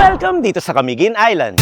Welcome dito sa Camiguin Island.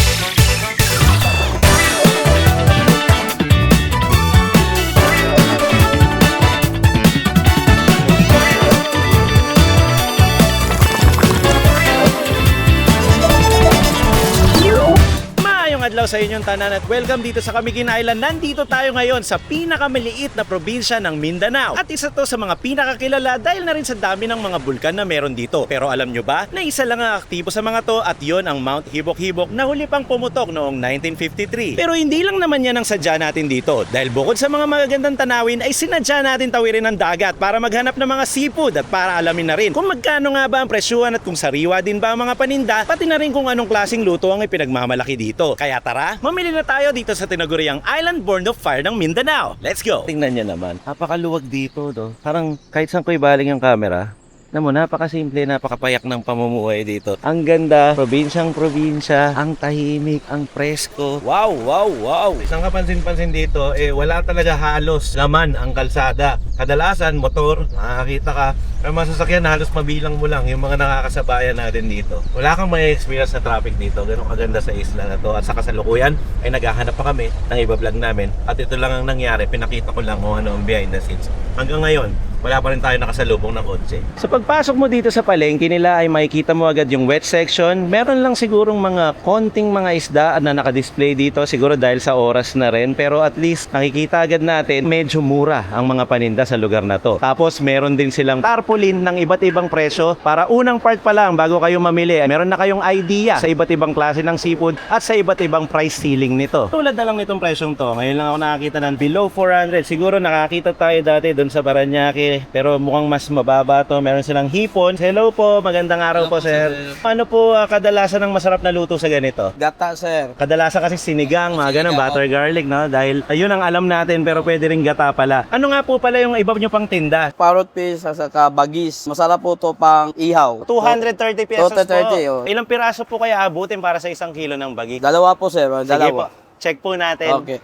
Adlaw sa inyong tanan at welcome dito sa Camiguin Island. Nandito tayo ngayon sa pinakamaliit na probinsya ng Mindanao. At isa to sa mga pinakakilala dahil na rin sa dami ng mga bulkan na meron dito. Pero alam nyo ba na isa lang ang aktibo sa mga to at yon ang Mount Hibok-Hibok na huli pang pumutok noong 1953. Pero hindi lang naman yan ang sadya natin dito. Dahil bukod sa mga magagandang tanawin ay sinadya natin tawirin ang dagat para maghanap ng mga seafood at para alamin na rin kung magkano nga ba ang presyuhan at kung sariwa din ba ang mga paninda, pati na rin kung anong klaseng luto ang ipinagmamalaki dito. Kaya tara, mamili na tayo dito sa tinaguriang Island Born of Fire ng Mindanao. Let's go! Tingnan niyo naman, napakaluwag dito, no? Parang kahit saan ko ibaling yung camera, napakasimple, napakapayak ng pamumuhay dito. Ang ganda, probinsyang probinsya, ang tahimik, ang presko. Wow, wow, wow! Isang kapansin-pansin dito, wala talaga halos laman ang kalsada. Kadalasan, motor, makakakita ka. Pero masasakyan, halos mabilang mo lang yung mga nakakasabayan natin dito. Wala kang may experience na traffic dito. Ganun kaganda sa isla na to. At sa kasalukuyan, ay naghahanap pa kami ng iba-vlog namin. At ito lang ang nangyari. Pinakita ko lang kung ano ang behind the scenes. Hanggang ngayon, wala pa rin tayo nakasalubong ng kotse. Sa pagpasok mo dito sa palengke nila ay makikita mo agad yung wet section. Meron lang sigurong mga konting mga isda na nakadisplay dito. Siguro dahil sa oras na rin. Pero at least nakikita agad natin medyo mura ang mga paninda sa lugar na to. Tapos meron din silang tarpaulin ng iba't ibang presyo. Para unang part pa lang bago kayo mamili, meron na kayong idea sa iba't ibang klase ng seafood at sa iba't ibang price ceiling nito. Tulad na lang nitong presyong to. Ngayon lang ako nakakita ng below 400. Siguro nakakita tayo dati doon sa Paranaque. Pero mukhang mas mababa to. Meron silang hipon. Hello po, magandang araw po, sir. Ano po kadalasan ng masarap na luto sa ganito? Gata, sir. Kadalasan kasi sinigang, mga ganun, butter garlic, no? Dahil ayun ang alam natin, pero pwede rin gata pala. Ano nga po pala yung iba nyo pang tinda? Parrot fish at saka bagis. Masarap po to pang ihaw. 230 pesos 230, po. Ilang piraso po kaya abutin para sa 1 kilo ng bagi? Dalawa po, sir. Sige po, Dalawa. check po natin. Okay.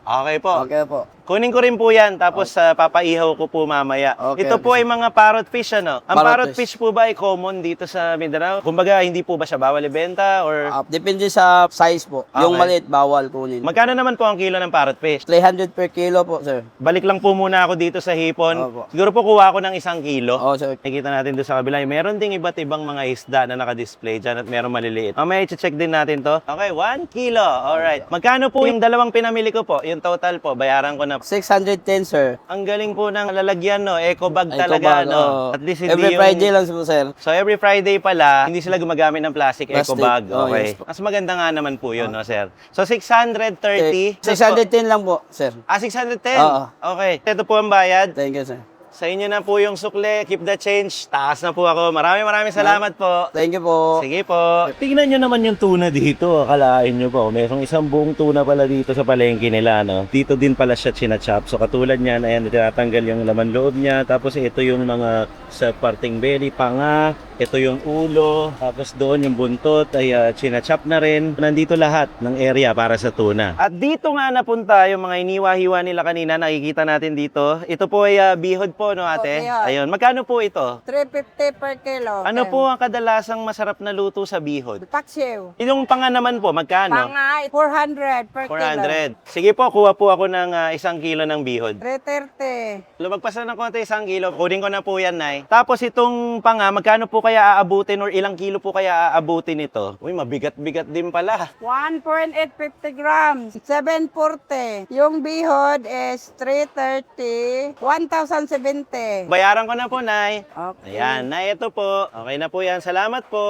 Okay po. Okay po. Kunin ko rin po yan, tapos papaihaw ko po mamaya. Okay, Ito po ay mga parrot fish, ano? Ang parrot fish po ba ay common dito sa Mindanao? Kumbaga, hindi po ba siya bawal ibenta? Or Depende sa size po. Yung Okay. maliit, bawal kunin. magkano naman po ang kilo ng parrot fish? 300 per kilo po, sir. Balik lang po muna ako dito sa hipon. Opo. Siguro po kuha ko ng 1 kilo. Oo, sir. Nakikita natin doon sa kabila. Meron ding iba't ibang mga isda na nakadisplay dyan at meron maliliit. Mamaya i-check din natin to. Okay, 1 kilo. Alright. Magkano po yung dalawang pinamili ko po? Yung total po, bayaran ko na. 610, sir. Ang galing po ng lalagyan, no? Eco bag Eco talaga, bag, no? oo. At least hindi Every yung... Friday lang po, sir. So every Friday pala, hindi sila gumagamit ng plastic eco Plastic. bag. Oh, Okay. yes po. Mas maganda nga naman po yun, no, sir? So 630. 610 lang po, sir. 610? Oo. Okay. Ito po ang bayad. Thank you, sir. Sa inyo na po yung sukle. Keep the change. Taas na po ako. Maraming salamat po. Thank you po. Sige po. Tingnan nyo naman yung tuna dito. Akalain nyo po. Merong isang buong tuna pala dito sa palengke nila. No? Dito din pala siya chinachop. So katulad niyan, ayan, tinatanggal yung laman loob niya. Tapos ito yung mga sa parting belly, panga. Ito yung ulo. Tapos doon yung buntot ay chinachop na rin. Nandito lahat ng area para sa tuna. At dito nga napunta yung mga iniwa-hiwa nila kanina. Nakikita natin dito. Ito po ay bihod po, no, ate? Bihod. Ayun. Magkano po ito? 350 per kilo. Ano po ang kadalasang masarap na luto sa bihod? Paksiw. Yung panga naman po, magkano? Pangay, 400 per 400. Sige po, kuha po ako ng 1 kilo ng bihod. kilo. 330. Lumagpas na ng konti 1 kilo. Kunin ko na po yan, Nay. Tapos itong panga, magkano po kaya aabutin or ilang kilo po kaya aabutin ito? Uy, mabigat-bigat din pala. 1.850 grams. 740. Yung bihod is 330. 1,070. Bayaran ko na po, Nay. Okay. Ayan, Nay, ito po. Okay na po yan. Salamat po.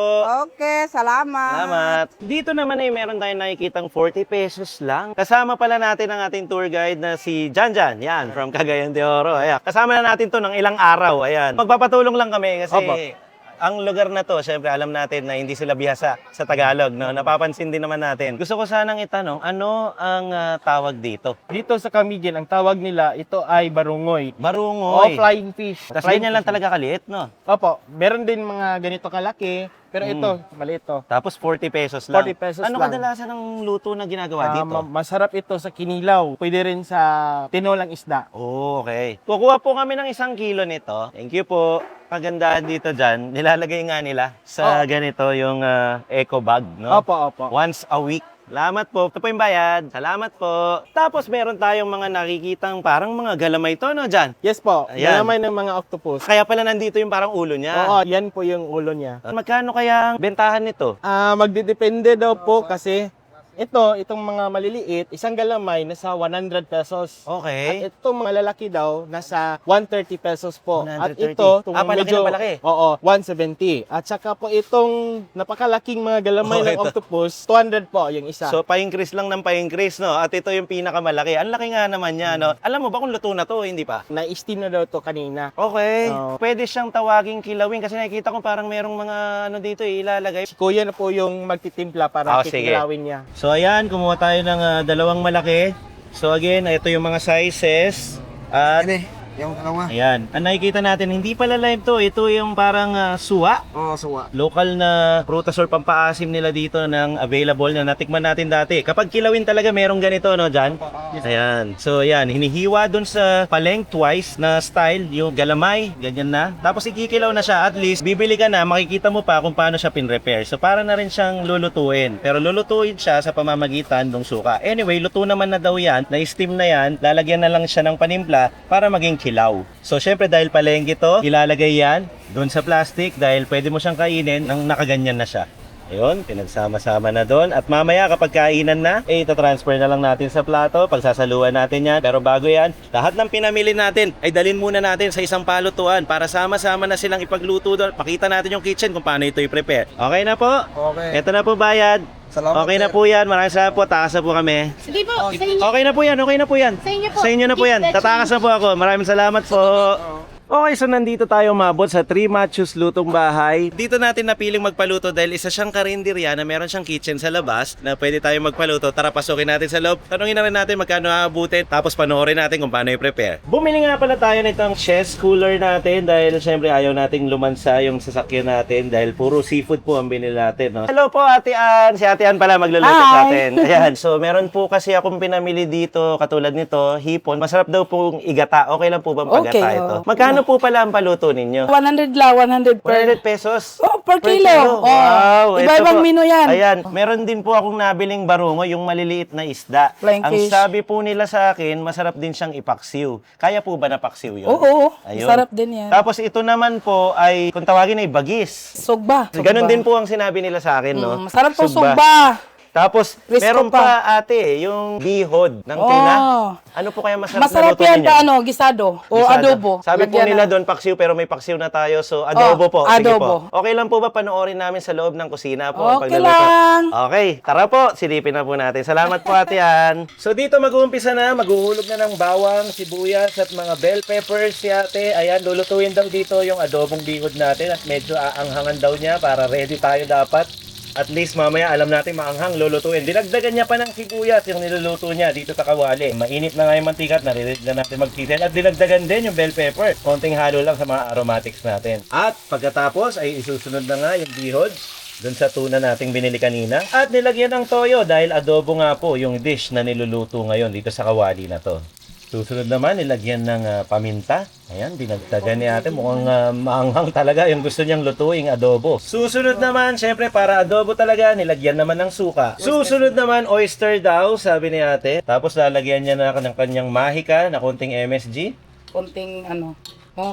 Okay, salamat. Salamat. Dito naman ay meron tayong nakikitang 40 pesos lang. Kasama pala natin ang ating tour guide na si Janjan. Yan, from Cagayan de Oro. Ayan. Kasama na natin to ng ilang araw. Ayan. Magpapatulong lang kami kasi Opo. ang lugar na to, syempre alam natin na hindi sila bihasa sa Tagalog. No? Napapansin din naman natin. Gusto ko sanang itanong, ano ang tawag dito? Dito sa Camiguin, ang tawag nila, ito ay barungoy. O Barungoy. flying fish. Tapos ganyan lang talaga kaliit, no? Opo, meron din mga ganito kalaki. Pero ito, maliit to. Tapos 40 pesos lang. 40 pesos ano lang. kadalasan ng luto na ginagawa dito? Masarap ito sa kinilaw. Pwede rin sa tinolang isda. Oh, okay. Kukuha po kami ng 1 kilo nito. Thank you po. Kagandahan dito dyan, nilalagay nga nila sa ganito yung eco bag, no? Opo. Once a week. Salamat po. Ito po yung bayad. Salamat po. Tapos meron tayong mga nakikitang parang mga galamay to, no, dyan? Yes po, Ayan. galamay ng mga octopus. Kaya pala nandito yung parang ulo niya. Oo, yan po yung ulo niya. Magkano kaya ang bentahan nito? Magdidepende daw po kasi itong mga maliliit, isang galamay nasa 100 pesos. Okay. At itong mga lalaki daw, nasa 130 pesos po. At 130. ito, itong palaki medyo, na palaki. Oo, 170. At saka po itong napakalaking mga galamay ng ito. octopus, 200 po yung isa. So, pa-increase lang ng pa-increase, no? At ito yung pinakamalaki. Ang laki nga naman niya, no? Alam mo ba kung luto na to, hindi pa? Na-steam na daw to kanina. Okay. Oo. Pwede siyang tawaging kilawin kasi nakikita ko parang merong mga ano dito ilalagay. Si Kuya na po yung magtitimpla para Sige. kikilawin niya. So ayan, kumuha tayo ng dalawang malaki. So again, ito yung mga sizes. At Yung dalawa. ayan, ang nakikita natin, hindi pala lime to. Ito yung parang suwa. Oo, suwa. Local na prutas or pampaasim nila dito ng available na natikman natin dati. Kapag kilawin talaga merong ganito, no, Jan? Ayan. So, ayan. Hinihiwa dun sa palength-wise na style, yung galamay, ganyan na. Tapos ikikilaw na siya. At least, bibili ka na, makikita mo pa kung paano siya pinrepair. So, para na rin siyang lulutuin. Pero lulutuin siya sa pamamagitan ng suka. Anyway, luto naman na daw yan. Na-steam na yan. Lalagyan na lang siya ng panimpla para maging kilaw. So, syempre, dahil palengke to, ilalagay yan doon sa plastic dahil pwede mo siyang kainin nang nakaganyan na siya. Ayun, pinagsama-sama na doon. At mamaya kapag kainan na, itatransfer na lang natin sa plato. Pagsasaluan natin yan. Pero bago yan, lahat ng pinamili natin ay dalhin muna natin sa isang palutuan para sama-sama na silang ipagluto doon. Pakita natin yung kitchen kung paano ito i-prepare. Okay na po? Okay. Ito na po bayad. Salamat, Okay na sir. po yan. Maraming salamat po. Takas na po kami. Sige po, sa inyo. Okay na po yan. Okay na po yan. Sa inyo po. Sa inyo na po yan. Keep the Tatakas na po ako. Maraming salamat po. Okay, so nandito tayo umabot sa 3 Matthews Lutong Bahay. Dito natin napiling magpaluto dahil isa siyang karinderya na meron siyang kitchen sa labas na pwede tayo magpaluto. Tara, pasukin natin sa loob. Tanungin na rin natin magkano aabutin. Tapos panoorin natin kung paano i-prepare. Bumili nga pala tayo nitong chest cooler natin dahil syempre ayaw nating lumansa yung sasakyan natin dahil puro seafood po ang binili natin. No? Hello po, Ate Ann. Si Ate Ann pala magluluto sa atin. Ayan, so meron po kasi akong pinamili dito katulad nito, hipon. Masarap daw pong igata. Okay lang po bang pagata Okay, ito? oh. Magkano po pala ang paluto ninyo? 100 la, 100 100 pesos? Oh, per kilo. Oh. Wow, ito Iba-ibang po. menu yan. Ayan, meron din po akong nabiling barungo, yung maliliit na isda. Flying Ang fish. sabi po nila sa akin, masarap din siyang ipaksiw. Kaya po ba napaksiw yun? Oo, Ayun. sarap din yan. Tapos ito naman po ay, kung tawagin ay bagis. Sugba. Ganon din po ang sinabi nila sa akin, no? Masarap po sugba. Tapos, Crisco meron pa. pa ate, yung bihod ng tuna. Ano po kaya masarap, Masarap na luto yan ninyo? pa gisado o Gisado. adobo. Sabi po Lagyan nila ng- doon paksiw pero may paksiw na tayo. So adobo po. Sige adobo. po. Okay lang po ba panoorin namin sa loob ng kusina po? ang Okay pagluluto? lang. Okay, tara po. Silipin na po natin. Salamat po Ate Ann. So dito mag-uumpisa na. Maghuhulog na ng bawang, sibuyas at mga bell peppers si Ate. Ayan, lulutuin daw dito yung adobong bihod natin at medyo aanghangan daw niya para ready tayo dapat. At least mamaya alam natin maanghang lulutuin. Dinagdagan niya pa ng sibuyas yung niluluto niya dito sa kawali. Mainit na nga yung mantika at narinig na natin magtitin. At dinagdagan din yung bell pepper. Konting halo lang sa mga aromatics natin. At pagkatapos ay isusunod na nga yung bihod dun sa tuna nating binili kanina. At nilagyan ng toyo dahil adobo nga po yung dish na niluluto ngayon dito sa kawali na to. Susunod naman, nilagyan ng paminta. Ayan, dinagdagan ni ate. Mukhang maanghang talaga yung gusto niyang lutuing adobo. Susunod naman, syempre para adobo talaga, nilagyan naman ng suka. Susunod naman, oyster daw, sabi ni ate. Tapos lalagyan niya na ng kanyang mahika na konting MSG. Konting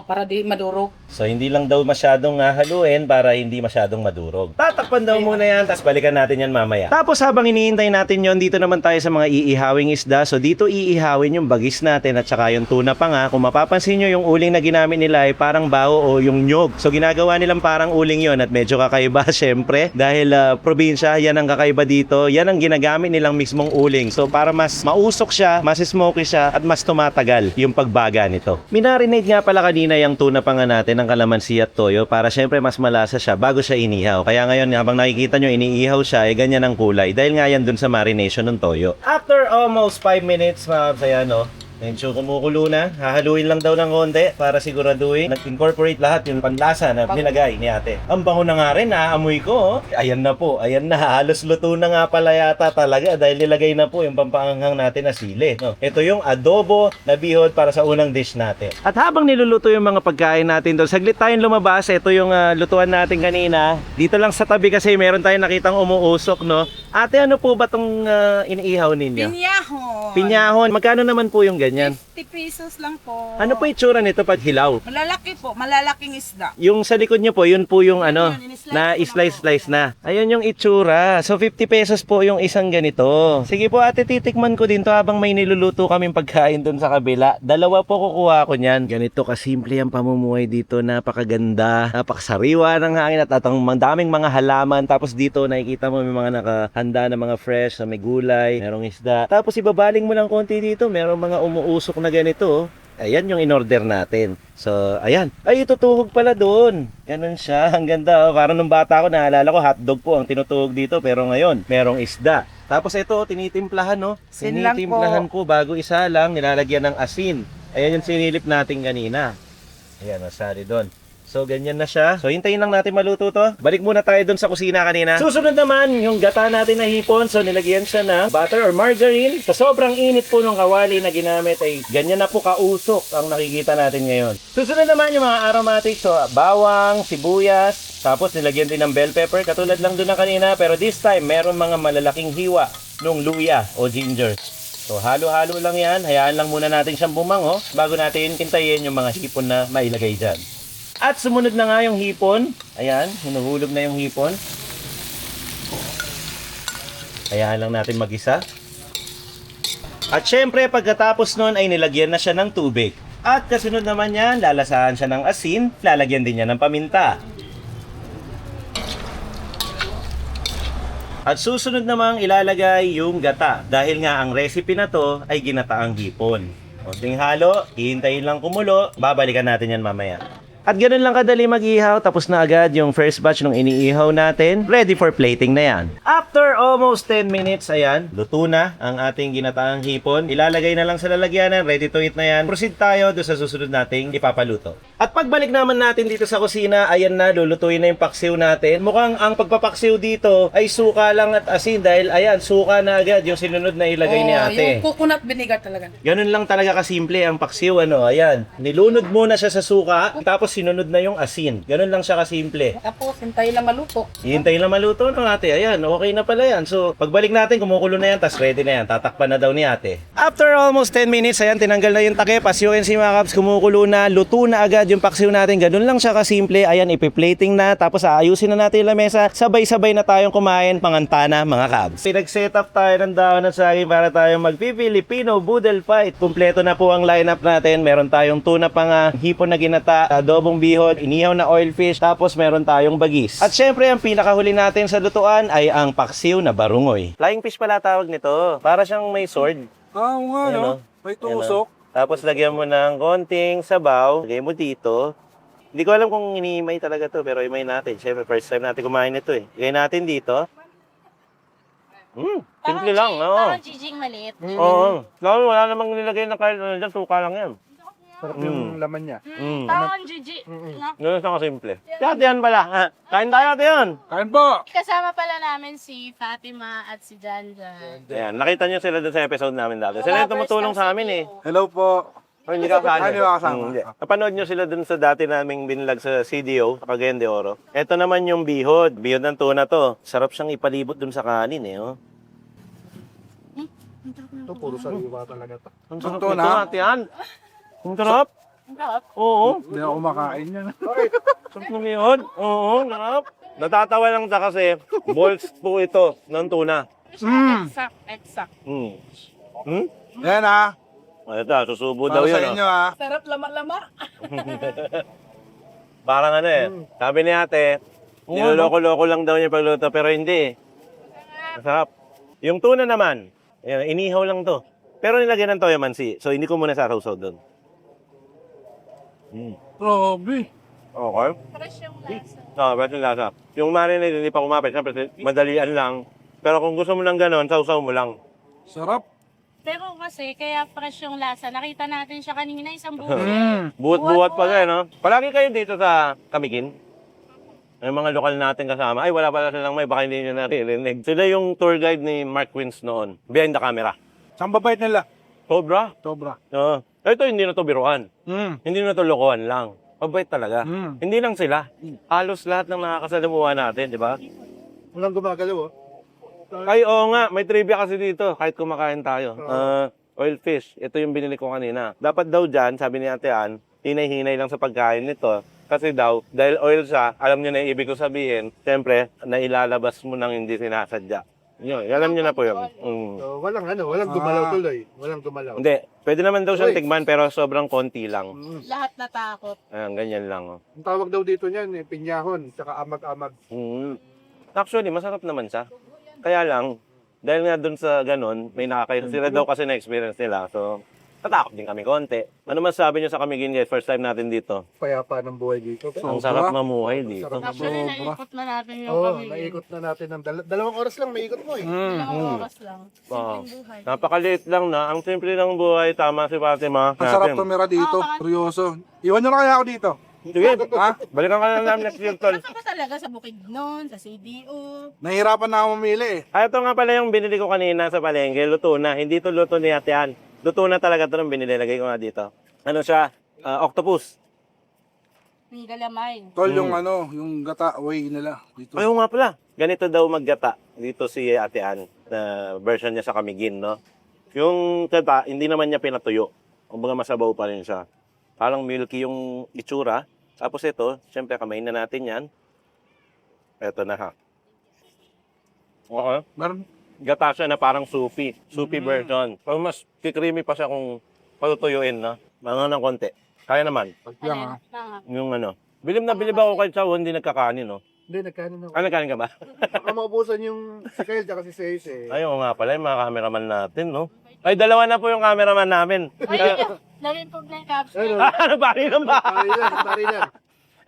para di madurog. So hindi lang daw masyadong haluin para hindi masyadong madurog. Tatakpan daw muna yan, tapos balikan natin yan mamaya. Tapos habang iniintay natin yon, dito naman tayo sa mga iihawing isda. So dito iihawin yung bagis natin at saka yung tuna pa nga. Kung mapapansin nyo, yung uling na ginamit nila ay parang bao o yung nyog. So ginagawa nilang parang uling yon at medyo kakaiba syempre. Dahil probinsya, yan ang kakaiba dito. Yan ang ginagamit nilang mismong uling. So para mas mausok siya, mas smoky siya at mas tumatagal yung pagbaga nito. Minarinate nga pala kanina yung tuna pa nga natin ng kalamansi at toyo para syempre mas malasa siya bago siya inihaw. Kaya ngayon habang nakikita nyo iniihaw siya ay ganyan ang kulay dahil nga yan dun sa marination ng toyo. After almost 5 minutes mga kapsaya, no, Medyo kumukulo na. Hahaluin lang daw ng konti para siguraduhin nag-incorporate lahat yung panlasa na nilagay ni ate. Ang bango na nga rin, naamoy ko. Ayan na po, ayan na. Halos luto na nga pala yata talaga dahil nilagay na po yung pampaanghang natin na sili. No? Ito yung adobo na bihod para sa unang dish natin. At habang niluluto yung mga pagkain natin doon, saglit tayong lumabas. Ito yung lutuan natin kanina. Dito lang sa tabi kasi meron tayong nakitang umuusok, no? Ate, ano po ba itong iniihaw ninyo? Pinyahon. Pinyahon. Magkano naman po yung ganyan? 50 pesos lang po. Ano po itsura nito pag hilaw? Malalaki po, malalaking isda. Yung sa likod nyo po, yun po yung ano, Yun, in-slice na ko na slice na. Ayun yung itsura. So 50 pesos po yung isang ganito. Sige po ate, titikman ko din to habang may niluluto kaming pagkain dun sa kabila. Dalawa po kukuha ko niyan. Ganito kasimple ang pamumuhay dito. Napakaganda, napakasariwa ng hangin at ang daming mga halaman. Tapos dito nakikita mo may mga nakahanda na mga fresh, na may gulay, merong isda. Tapos ibabaling mo lang konti dito, merong mga umuusok na ganito. Ayan yung in-order natin. So, ayan. Ay, tutuhog pala doon. Ganun siya. Ang ganda. Oh. Parang nung bata ko, naalala ko, hotdog po ang tinutuhog dito. Pero ngayon, merong isda. Tapos ito, tinitimplahan, no? Asin lang Tinitimplahan po. Bago isa lang, nilalagyan ng asin. Ayan yung sinilip natin kanina. Ayan, nasali doon. So, ganyan na siya. So, hintayin lang natin maluto to. Balik muna tayo dun sa kusina kanina. Susunod naman, yung gata natin na hipon. So, nilagyan siya na butter or margarine. Sa sobrang init po ng kawali na ginamit ay ganyan na po kausok ang nakikita natin ngayon. Susunod naman yung mga aromatics. So, bawang, sibuyas. Tapos, nilagyan din ng bell pepper. Katulad lang dun na kanina. Pero this time, meron mga malalaking hiwa nung luya o ginger. So, halo-halo lang yan. Hayaan lang muna natin siyang bumango bago natin hintayin yung mga hipon na mailagay dyan. At sumunod na nga yung hipon. Ayan, hinuhulog na yung hipon. Hayaan lang natin mag-isa. At syempre, pagkatapos nun ay nilagyan na siya ng tubig. At kasunod naman yan, lalasahan siya ng asin, lalagyan din niya ng paminta. At susunod namang ilalagay yung gata. Dahil nga ang recipe na to ay ginataang hipon. Konting halo, hihintayin lang kumulo, babalikan natin yan mamaya. At ganun lang kadali mag-ihaw, tapos na agad yung first batch ng iniihaw natin. Ready for plating na yan. After almost 10 minutes, ayan, luto na ang ating ginataang hipon. Ilalagay na lang sa lalagyanan, ready to eat na yan. Proceed tayo doon sa susunod nating ipapaluto. At pagbalik naman natin dito sa kusina, ayan na, lulutuin na yung paksiw natin. Mukhang ang pagpapaksiw dito ay suka lang at asin dahil ayan, suka na agad yung sinunod na ilagay ni ate. Yung coconut vinegar talaga. Ganun lang talaga kasimple ang paksiw, ano, ayan. Nilunod muna siya sa suka, tapos sinunod na yung asin. Ganun lang siya kasimple. Tapos, hintayin lang maluto. Hihintay lang maluto ng ate. Ayan, okay na pala yan. So, pagbalik natin, kumukulo na yan, tas ready na yan. Tatakpan na daw ni ate. After almost 10 minutes, ayan, tinanggal na yung takip. As you can see mga kaps, kumukulo na, luto na agad yung paksiw natin. Ganun lang siya kasimple. Ayan, ipi-plating na. Tapos aayusin na natin yung lamesa. Sabay-sabay na tayong kumain, pangantana mga kaps. Pinag-set up tayo ng dahon at saging para tayong magpi-Filipino Boodle Fight. Kumpleto na po ang lineup natin. Meron tayong tuna pang hipon na ginata, adobong bihon, inihaw na oil fish, tapos meron tayong bagis. At syempre, ang pinakahuli natin sa lutuan ay ang paksiw na barungoy. Flying fish pala tawag nito. Para siyang may sword. Oo nga, Ayan, no? oh. May Ayan, oh. tusok. Tapos lagyan mo ng konting sabaw. Lagyan mo dito. Hindi ko alam kung iniimay talaga to, pero imay natin. Syempre, first time natin kumain nito eh. Lagyan natin dito. Simple lang, oo. Parang jijing maliit. Oo. Wala namang nilagay na kahit ano dyan, suka lang yan. Sarap yung laman niya. Parang jiji. Ganun siya kasimple. Dati yan pala. Ha? Kain tayo ate yan. Kain po! Kasama pala namin si Fatima at si Janjan. Ayan, nakita niyo sila dun sa episode namin dati. Sila yung tumutulong sa amin eh. Hello po. O, hindi ka kasama. Hindi ka kasama. Hindi. Napanood nyo sila dun sa dati naming binlag sa CDO, sa Cagayan de Oro. Ito naman yung bihod. Bihod ng tuna to. Sarap siyang ipalibot dun sa kanin eh. Oh. Ito, puro sariwa talaga to. Ang sarap Tuna? nito ate yan. Ang sarap. Oo. Hindi ako kumakain yan. Sarap ng bihod. Oo, sarap. Natatawa lang siya kasi balls po ito ng tuna. Exact. Yan ha. Ito, susubo Para daw yun. sa inyo ha. Sarap lama-lama. Parang ano eh. Sabi ni ate, niloloko-loko lang daw niya pagluto, pero hindi. Masarap. Yung tuna naman, ayan, inihaw lang to. Pero nilagyan ng toyo mansi, so hindi ko muna sasawsaw doon. Grabe. Okay. Fresh yung lasa. Oo, fresh yung lasa. Yung marinade, hindi pa kumapit. Siyempre, madalian lang. Pero kung gusto mo ng ganon, sausaw mo lang. Sarap. Pero kasi, kaya fresh yung lasa. Nakita natin siya kanina, isang buhay. Buhat-buhat pa rin, no? Palagi kayo dito sa Camiguin? Yung mga lokal natin kasama. Ay, wala pala silang may, baka hindi nyo naririnig. Sila yung tour guide ni Mark Quins noon. Behind the camera. Saan babait nila? Sobra. Sobra. Oo. Ito, hindi na to biruan. Hindi na to lokohan lang. Mabait talaga. Hindi lang sila. Halos lahat ng nakakasalamuha natin, di ba? Walang gumagalaw, oh. Ay, oo nga. May trivia kasi dito. Kahit kumakain tayo. Oil fish. Ito yung binili ko kanina. Dapat daw dyan, sabi ni Ate Ann, hinay-hinay lang sa pagkain nito. Kasi daw, dahil oil siya, alam nyo na yung ibig ko sabihin, siyempre, nailalabas mo nang hindi sinasadya. Yun, alam nyo na po yun. So, walang gumalaw tuloy. Walang gumalaw. Hindi, pwede naman daw siyang tigman pero sobrang konti lang. Lahat natakot. Ayan, ganyan lang. Oh. Ang tawag daw dito niyan, pinyahon, tsaka amag-amag. Actually, masarap naman siya. Kaya lang, dahil nga dun sa ganun, may sila daw kasi na-experience nila. So, natakot din kami konti. Ano masasabi nyo sa Camiguin guys? First time natin dito. Payapa ng buhay dito. Ang sarap mamuhay dito. Actually, naikot na natin yung Oo, kami. naikot na natin ng dalawang oras lang, maikot mo eh. Dalawang oras lang. Wow. Simpleng buhay. Napakaliit lang na. Ang simple ng buhay. Tama si Fatima. Ang sarap tumira dito, seryoso. Iwan nyo na kaya ako dito. Sige, balikan ka na namin next year, tol. Basta ka talaga sa Bukidnon, sa CDO. Nahihirapan na ako mamili eh. Ito nga pala yung binili ko kanina sa palengke. Luto na. Hindi to luto ni Ate Ann. Luto na talaga ito nung binili. Lagay ko nga dito. Ano siya? Octopus. May galamay. Tol, yung gata way nila dito. Ayaw nga pala. Ganito daw maggata. Dito si Ate Ann. Na version niya sa Camiguin, no? Yung gata, hindi naman niya pinatuyo. Kumbaga masabaw pa rin siya. Parang milky yung itsura. Tapos ito, siyempre kamain na natin yan. Ito na ha. Okay. Meron. Gata siya na parang soupy. Soupy version. Pero mas kikrimi pa siya kung patutuyuin, no? Mga ng konti. Kaya naman. Alin? Yung bilib na bilib ako kay Chow, hindi nagkakanin, no? Hindi, nagkanin ako. Nagkanin ka ba? Baka maubusan yung si Kyle tsaka si Says eh. Ayaw nga pala, yung mga cameraman natin, no? Ay, dalawa na po yung cameraman namin. Lagyan po na yung capsule. Ano, pari lang ba? Pari lang.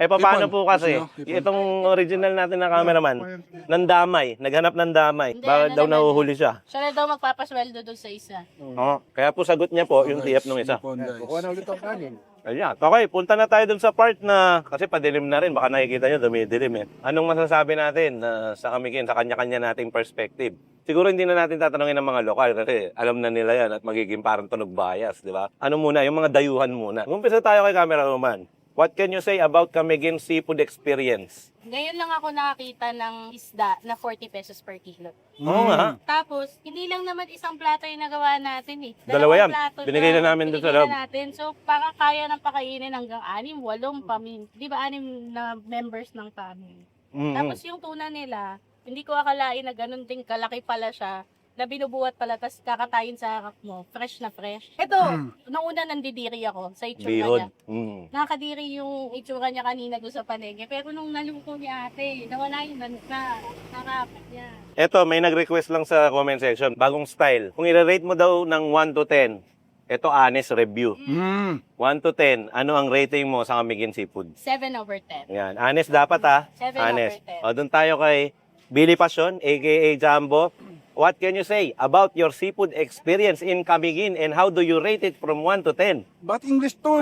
Eh, paano Ipon. po kasi? Ipon. Itong original natin na cameraman, nandamay, naghanap ng damay. Hindi, Bakit ano daw naman nahuhuli siya? Siya na daw magpapasweldo doon sa isa. Oo. Kaya po sagot niya po yung TF nung isa. Kukuha na ulit ang kanin. Ayan. Okay, punta na tayo dun sa part na, kasi padilim na rin, baka nakikita nyo, dumidilim eh. Anong masasabi natin sa Camiguin, sa kanya-kanya nating perspective? Siguro hindi na natin tatanungin ng mga lokal kasi alam na nila yan at magiging parang tunog bias, di ba? Ano muna, yung mga dayuhan muna. Umpisa tayo kay cameraman. What can you say about Camiguin seafood experience? Ngayon lang ako nakakita ng isda na 40 pesos per kilo. Oo nga. Tapos, hindi lang naman isang plato yung nagawa natin eh. Dalawa yan. Plato Binigay na namin doon sa loob. natin. So, para kaya ng pakainin hanggang 6, 8 pamilya. Di ba 6 na members ng family? Tapos yung tuna nila, hindi ko akalain na ganun din kalaki pala siya na binubuhat pala, tapos kakatayin sa harap mo, fresh na fresh. Ito, nauna nandidiri ako sa itsura Bihod. niya. Nakakadiri yung itsura niya kanina doon sa palengke. Pero nung naluto ni ate, nawala yun, nakakapit niya. Eto, may nag-request lang sa comment section. Bagong style. Kung i-rate mo daw ng 1 to 10, ito honest review. 1 to 10, ano ang rating mo sa Camiguin Seafood? 7/10. Yan. Honest dapat ha. 7 Honest. over 10. O, doon tayo kay Billy Passion, aka Jumbo. What can you say about your seafood experience in Camiguin and how do you rate it from 1 to 10? Ba't English tol?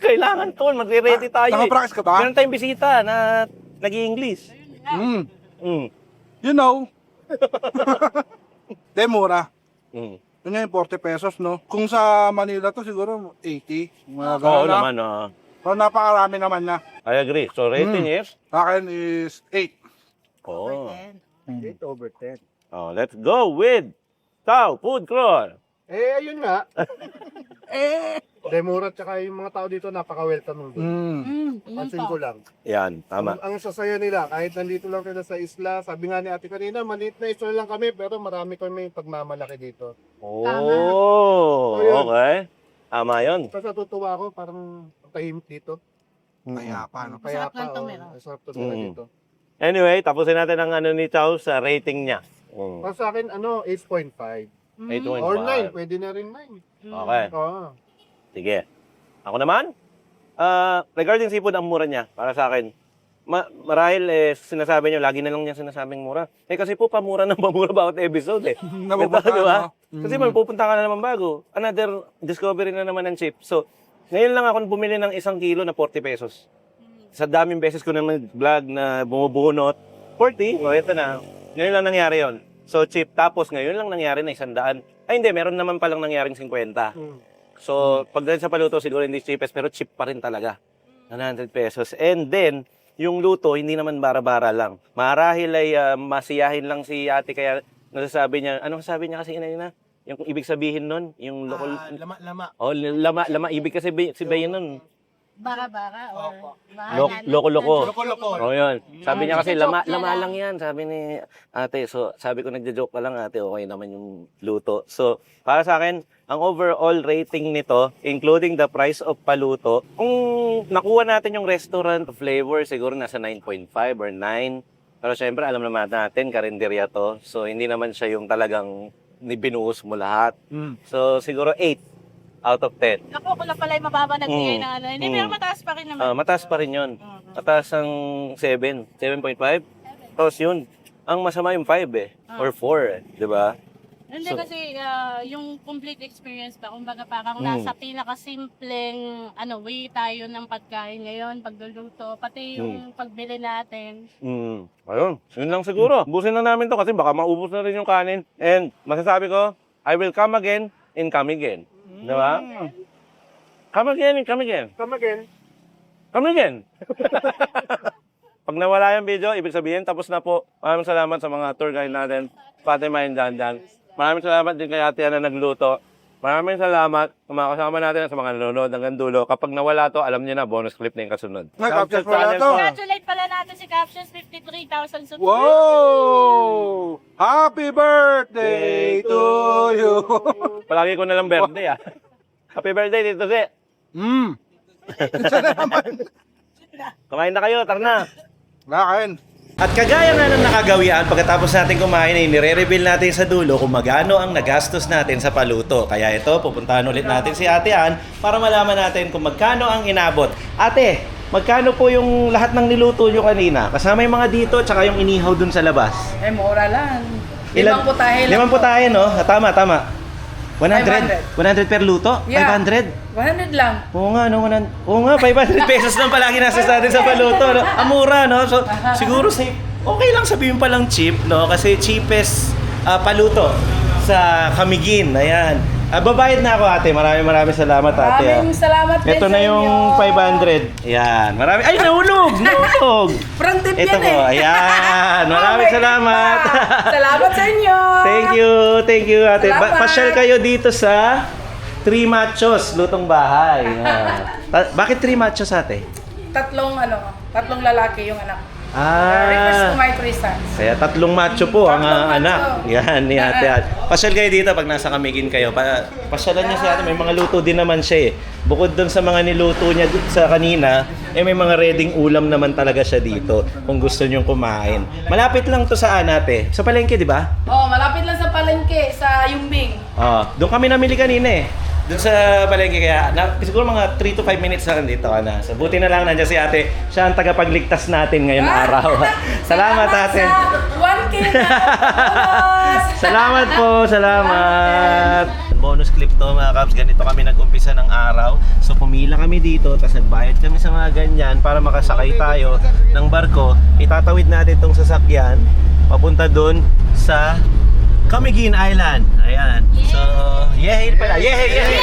Kailangan tol, magre-rate tayo. Nakapractice ka ba? Meron tayong bisita na nag-i-English. You know. De, mura. Mm. Yun nga yung 40 pesos, no? Kung sa Manila to, siguro 80. Mga Oo ganun na. naman. So, napakarami naman na. I agree. So rating is? Sa akin is 8. Oh. 8/10. Oh, let's go with Chow Food Crawl. Eh, ayun nga. Demura tsaka yung mga tao dito napaka-welcome doon. Pansin ko lang. Yan, tama. Ang sasaya nila, kahit nandito lang sila sa isla, sabi nga ni ate kanina, maliit na isla lang kami, pero marami kami pagmamalaki dito. Oh, Ayun. okay. Tama yun. Tapos natutuwa ako, parang tahimik dito. Payapa, no? Masarap Payapa, lang tumira. Masarap tumira dito. Anyway, tapusin natin ang ano ni Chow sa rating niya. Para sa akin, 8.5. 8.5. Or 9, pwede na rin 9. Okay. Oo. Sige. Ako naman, regarding seafood, ang mura niya para sa akin. marahil sinasabi niyo, lagi na lang niya sinasabing mura. Kasi po pamura bawat episode eh. Napupunta, Ito, di ba? no? Kasi may pupunta ka na naman bago. Another discovery na naman ng chip. So, ngayon lang ako bumili ng 1 kilo na 40 pesos. Sa daming beses ko na nag-vlog na bumubunot, 40, ito na. Ngayon lang nangyari yon. So, cheap. Tapos ngayon lang nangyari na 100. Ay hindi, meron naman palang nangyaring 50. So, pagdating sa paluto, siguro hindi cheapest, pero cheap pa rin talaga. 100 pesos. And then, yung luto, hindi naman bara-bara lang. Marahil ay masiyahin lang si ate, kaya nasasabi niya, anong sabi niya kasi na? Yung ibig sabihin nun, yung Lama. oh, lama, ibig kasi sabihin nun, Baka-baka or loko-loko. Loko-loko. Oh, yun. Sabi niya kasi, lama lang yan. Sabi ni ate. So, sabi ko, nagja-joke ka lang ate. Okay naman yung luto. So, para sa akin, ang overall rating nito, including the price of paluto, kung nakuha natin yung restaurant flavor, siguro nasa 9.5 or 9. Pero syempre, alam naman natin, karinderya to. So, hindi naman siya yung talagang binuhos mo lahat. So, siguro 8 out of 10. Ako na pala yung mababa nagbigay ng ano. Hindi, pero mataas pa rin naman. Mataas pa rin yun. Mataas ang 7. 7.5. Tapos yun. Ang masama yung 5 eh. Or 4 eh. Diba? Hindi kasi yung complete experience pa, kumbaga parang nasa pinakasimpleng way tayo ng pagkain ngayon, pagluluto, pati yung pagbili natin. Ayun. Yun lang siguro. Busin na namin to kasi baka maubos na rin yung kanin. And masasabi ko, I will come again and come again. Diba? Come again and come again. Come again. Come again. Pag nawala yung video, ibig sabihin, tapos na po. Maraming salamat sa mga tour guide natin, Fatima and Dandan. Maraming salamat din kay Ate na nagluto. Maraming salamat sa mga kasama natin sa mga nanonood hanggang dulo. Kapag nawala to, alam niyo na, bonus clip na yung kasunod. Captions wala to. Congratulate pala natin si Captions, 53,000 subscribers. Wow! Happy birthday to you! Palagi ko na lang birthday Happy birthday, Tito Se. Kumain na kayo, tara na. Nakain. At kagaya nga ng nakagawian, pagkatapos natin kumain ay nire-reveal natin sa dulo kung magano ang nagastos natin sa paluto. Kaya ito, pupuntahan ulit natin si Ate Ann para malaman natin kung magkano ang inabot. Ate, magkano po yung lahat ng niluto nyo kanina? Kasama yung mga dito, tsaka yung inihaw dun sa labas. Mura lang. Ilan? 5 putahe lang. 5 putahe, no? Tama. 500. 100 per luto? Yeah. 500? 100 lang. Oo nga, 500 pesos lang palagi nasa natin sa paluto, no? Amura, no? So, siguro okay lang sabihin palang cheap, no? Kasi cheapest paluto sa Camiguin. Ayan. Babayad na ako, ate. Maraming salamat, ate. Maraming salamat din Ito sa na yung inyo. 500. Ayan. Ay, nahulog! Front tip Ito yan po, eh. ayan. Maraming salamat. Salamat sa inyo. Thank you, ate. Salamat. Pasyal kayo dito sa Three Machos, lutong bahay. Bakit Three Machos, ate? Tatlong lalaki yung anak. Refers to my 3 sons. Kaya 3 macho po ang Tatlong anak. macho. Yan, ni ate. Pasyal kayo dito pag nasa Camiguin kayo. Pasyalan niya si ate. May mga luto din naman siya eh. Bukod doon sa mga niluto niya sa kanina, may mga reading ulam naman talaga siya dito kung gusto niyong kumain. Malapit lang to sa ate. Sa palengke, di ba? Malapit lang sa palengke, sa Yumbing. Doon kami namili kanina eh. Doon sa palengke kaya, siguro mga 3 to 5 minutes na dito ka na. So, buti na lang nandiyan si ate. Siya ang tagapagligtas natin ngayong araw. Salamat ate. Sa 1K na bonus. Salamat po, salamat. Bonus clip to mga Kabs, ganito kami nag-umpisa ng araw. So pumila kami dito, tapos nagbayad kami sa mga ganyan para makasakay tayo ng barko. Itatawid natin itong sasakyan papunta doon sa Camiguin Island. Ayan. So, yehey pala. Yehey!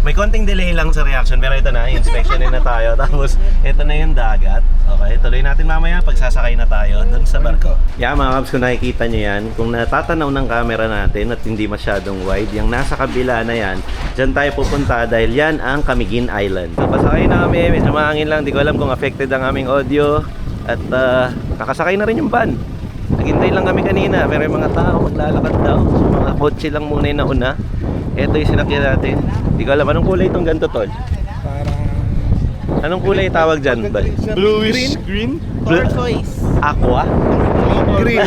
May konting delay lang sa reaction pero ito na, inspectionin na tayo. Tapos ito na yung dagat. Okay, tuloy natin mamaya pag sasakay na tayo doon sa barko. Yeah mga Kabs, kung nakikita nyo yan, kung natatanaw ng camera natin at hindi masyadong wide, yung nasa kabila na yan, dyan tayo pupunta dahil yan ang Camiguin Island. So pasakay na kami, medyo mahangin lang, di ko alam kung affected ang aming audio. At kakasakay na rin yung van. Naghintay lang kami kanina pero yung mga tao maglalakad daw. So mga kotse lang muna yung nauna. Ito yung sinakyan natin. Hindi ko alam, anong kulay itong ganito, tol? Anong kulay tawag dyan? Bluish green? Turquoise. Aqua? Green.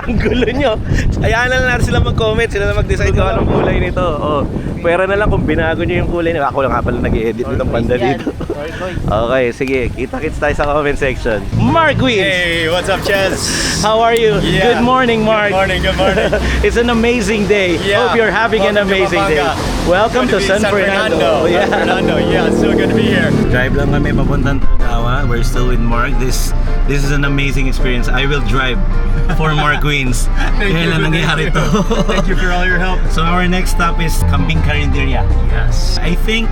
Ang gulo nyo. Hayaan na lang natin sila mag-comment. Sila na mag-decide kung anong kulay nito. Oh, pwera na lang kung binago nyo yung kulay nito. Ako lang nga pala nag-i-edit nitong panda dito. Okay, sige. Kita-kits tayo sa comment section. Mark Wins! Hey, what's up, Chaz? How are you? Yeah. Good morning, Mark. Good morning. It's an amazing day. Yeah. Hope you're having an Welcome to amazing day. Pampanga. Welcome to Good be San Fernando. San Fernando. Yeah, it's so good to be here. Drive lang kami papuntang Tugnawa. We're still with Mark. This is an amazing experience. I will drive for Mark Wins. Kaya lang nangyari to. Thank you for all your help. So our next stop is Kambing Carinderia. Yes. I think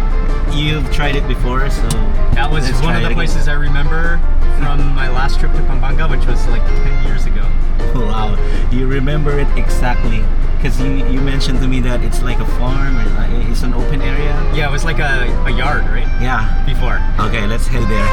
you've tried it before, so That was let's one try of the it again. places I remember from my last trip to Pampanga, which was like 10 years ago. Wow, you remember it exactly. Because you mentioned to me that it's like a farm, or it's an open area. Yeah, it was like a yard, right? Yeah. Before. Okay, let's head there.